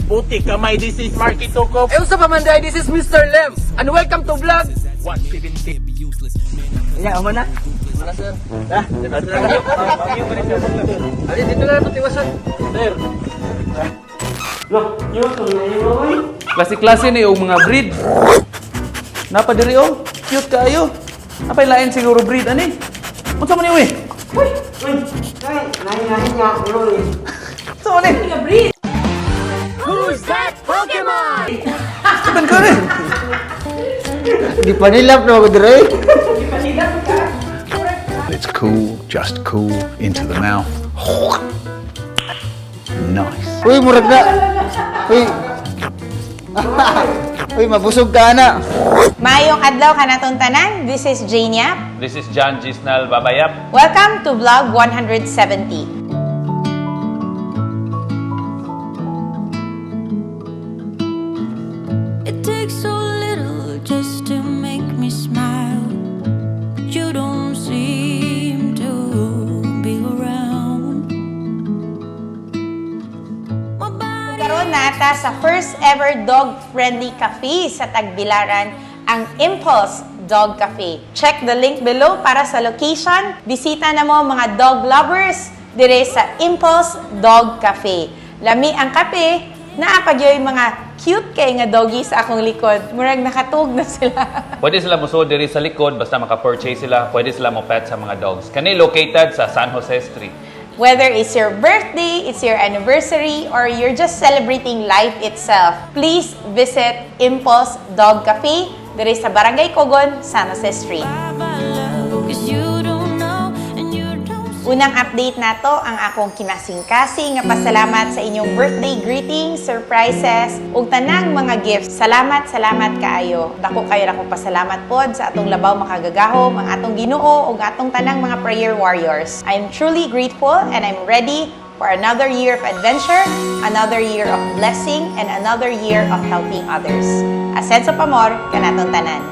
Buti kamay, this is Marky Tukop. What's up, Amanda? This is Mr. Lem, and welcome to vlog 170. Iya, aman na? Wala, sir. Dito na ito, tiwasan. Sir. Klase-klase ni yung mga breed. Napa diri oh, cute kaayo. Apay lain siguro breed ani. Unsa man ni we? Unsa man ni? Who's that Pokemon? Saban ka rin. Di pa nilap na ako dire. It's cool, just cool, into the mouth. Nice. Uy, murag na. Uy. Uy, mabusog ka na. Mayong adlaw kanatong tanan. This is Jane Yap. This is John Gisnal Babayap. Welcome to vlog 170. It takes so little just to make me smile. You don't seem to be around. My body Karon nata sa first ever dog-friendly cafe sa Tagbilaran, ang Impulse Dog Cafe. Check the link below para sa location. Bisita na mo mga dog lovers dire sa Impulse Dog Cafe. Lami ang kape, naapagyoy mga cute kay nga doggy sa akong likod. Murag nakatug na sila. Pwede sila musod diri sa likod basta maka-purchase sila. Pwede sila mo pet sa mga dogs. Kani located sa San Jose Street. Whether it's your birthday, it's your anniversary, or you're just celebrating life itself, please visit Impulse Dog Cafe diri sa Barangay Cogon, San Jose Street. by love, 'cause you don't know and you don't see. Unang update nato ang akong kinasing-kasing nga pasalamat sa inyong birthday greetings, surprises, ug tanang mga gifts. Salamat kaayo. Dako kayo na akong pasalamat pod sa atong labaw makagagahom, ang atong Ginoo ug atong tanang mga prayer warriors. I'm truly grateful and I'm ready for another year of adventure, another year of blessing, and another year of helping others. Asenso pamor kanatong tanan.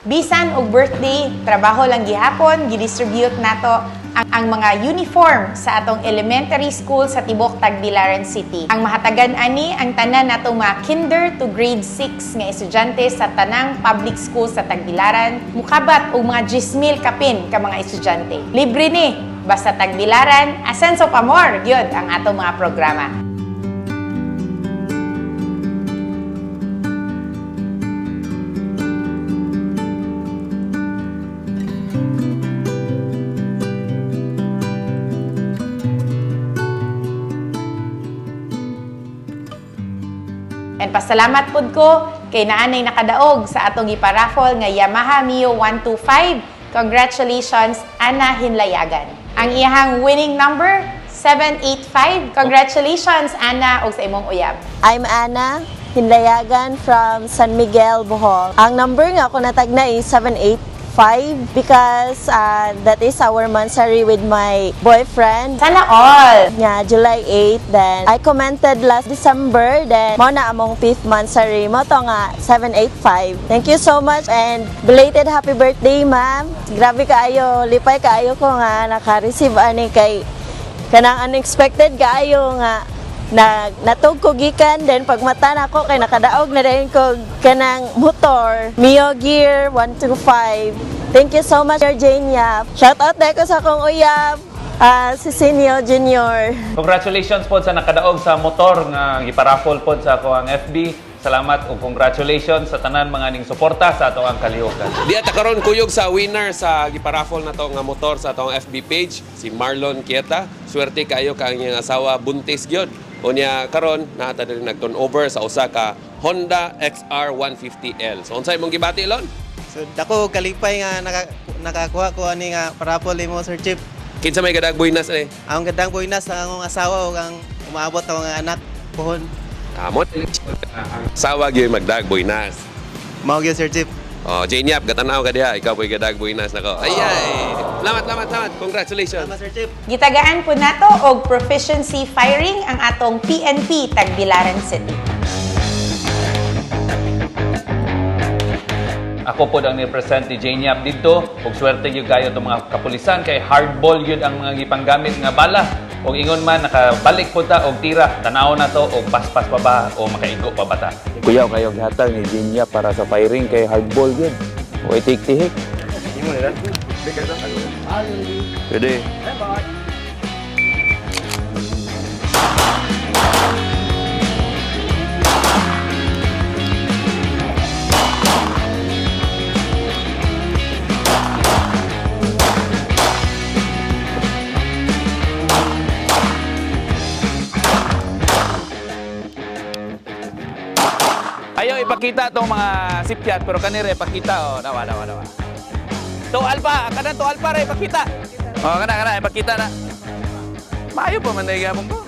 Bisan og birthday, trabaho lang gihapon, gidistribute nato ang mga uniform sa atong elementary school sa tibok Tagbilaran City. Ang mahatagan ani ang tanan natong mga kinder to grade 6 nga estudyante sa tanang public school sa Tagbilaran, mukabat og mga 10,000 kapin ka mga estudyante. Libre ni, basta Tagbilaran, Asenso Pamor, gyud ang atong mga programa. And pasalamat pud ko kay naanay nakadaog sa atong iparaffle nga Yamaha Mio 125. Congratulations, Ana Hinlayagan. Ang iyahang winning number 785. Congratulations, Ana, og sa imong uyab. I'm Anna Hinlayagan from San Miguel, Bohol. Ang number nga ako natagna is 785 because that is our mansari with my boyfriend. Sana all. Nga, July 8. Then, I commented last December. Then, mo na among 5th mansari. Mo to nga, 785. Thank you so much and belated happy birthday, ma'am. Grabe kaayo. Lipay kaayo ko nga naka-receive ani kay kanang unexpected kaayo nga natog ko gikan then pagmata na ko kay nakadaog na rin ko kanang motor Mio Gear 125. Thank you so much, Jane Yap. Shout out na ko sa akong uyab, si Sinio Junior. Congratulations po sa nakadaog sa motor nga giparaffle po sa ako ang FB. Salamat ug congratulations sa tanan mga ning suporta sa ato ang kalihukan. Di ata karon kuyog sa winner sa giparaffle na to nga motor sa atong FB page, si Marlon Quieta. Swerte kayo ka ang iyang asawa buntis gyud. Unya karon naata diri nag-turnover sa usa ka Honda XR 150L. So unsay imong gibati lon? So dako kalipay nga nakakuha ko ani nga paraffle mo Sir Chip. Kinsa may gadag buinas ani? Ang gadang buinas sa akong asawa ug ang umaabot ang mga anak pohon. Kamot. Asawa gyud magdag buinas. Mao gyud Sir Chip. Oh, Jane Yap, gatanaw ka diha. Ikaw po'y gadag buinas nako. Ay. Salamat. Congratulations. Salamat Sir Chip. Gitagaan po nato og proficiency firing ang atong PNP Tagbilaran City. Ako po ang ni-present ni Jane Yap dito. Ug swerte gyud kayo itong mga kapulisan kay hardball gyud ang mga gipanggamit nga bala. O ingon man, nakabalik po ta og tira, tanaw na to, o paspas pa ba, o makaigo pa ba ta. Kuya, kayo hatag ni Dinya para sa firing kay hardball yun. O itik-tihik. Pwede. Ayaw ipakita itong mga sipyat, pero kanira ipakita. Oh, nawa. To alpa, kanan to alpa rin ipakita. Oh, kana, ipakita na. Maayo pa man na igabong ko.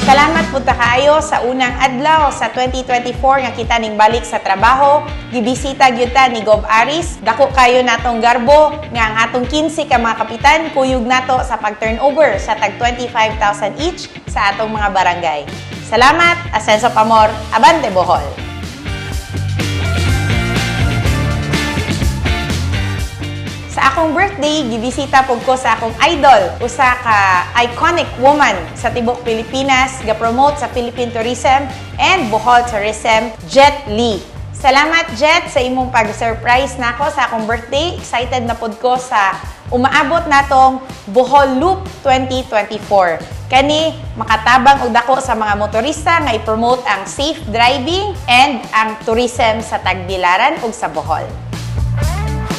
Salamat punta kaayo sa unang adlaw sa 2024 nga kita ning balik sa trabaho. Gibisita gyud ta ni Gov Aris. Dako kayo natong garbo nga ang atong 15 ka mga kapitan kuyog nato sa pag-turnover sa tag 25,000 each sa atong mga barangay. Salamat, Asenso Pamor, Abante Bohol. Sa akong birthday, gibisita pud ko sa akong idol, usa ka iconic woman sa tibok Pilipinas, ga-promote sa Philippine Tourism and Bohol Tourism, Jet Lee. Salamat, Jet, sa imong pag-surprise nako sa akong birthday. Excited na pud ko sa umaabot natong Bohol Loop 2024. Kani makatabang og dako sa mga motorista nga i-promote ang safe driving and ang tourism sa Tagbilaran ug sa Bohol.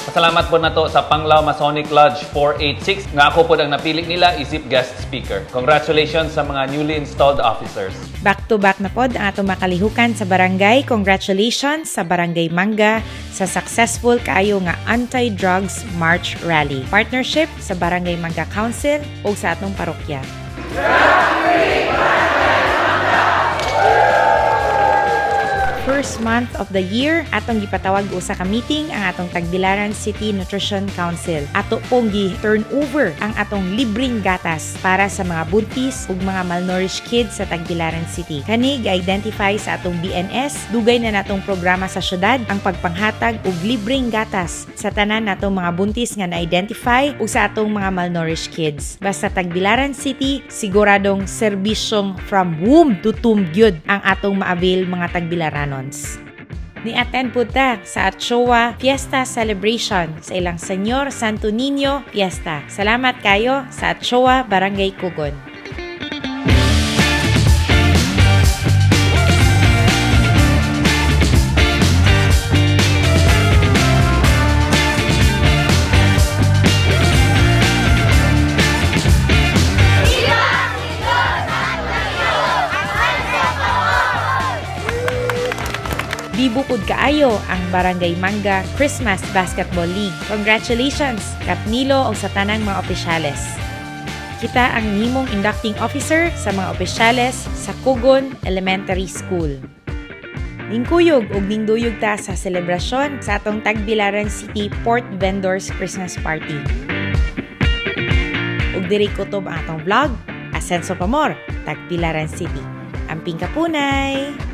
Pasalamat po na to sa Panglao Masonic Lodge 486 nga ako po ang napili nila isip guest speaker. Congratulations sa mga newly installed officers. Back to back na pod ang atong makalihukan sa barangay. Congratulations sa Barangay Manga sa successful kaayo nga anti-drugs march rally. Partnership sa Barangay Manga Council o sa atong parokya. First month of the year, atong gipatawag usa ka meeting ang atong Tagbilaran City Nutrition Council. Ato pong gi-turn over ang atong libreng gatas para sa mga buntis ug mga malnourished kids sa Tagbilaran City. Kani ga-identify sa atong BNS, dugay na natong programa sa syudad ang pagpanghatag og libreng gatas sa tanan natong mga buntis nga na-identify ug sa atong mga malnourished kids. Basta Tagbilaran City, siguradong serbisyong from womb to tomb gyud ang atong maabil mga Tagbilaranon. Ni-attend po ta sa Achoa Fiesta Celebration sa ilang Senyor Santo Niño Fiesta. Salamat kayo sa Achoa, Barangay Kugon. Bibukod kaayo ang Barangay Manga Christmas Basketball League. Congratulations, Kapnilo o sa tanang mga opisyales. Kita ang nimong inducting officer sa mga opisyales sa Kugon Elementary School. Ningkuyog ug ningduyog ta sa selebrasyon sa atong Tagbilaran City Port Vendors Christmas Party. Ug diri kutob ang atong vlog, Asenso Pamor, Tagbilaran City. Amping kapunay!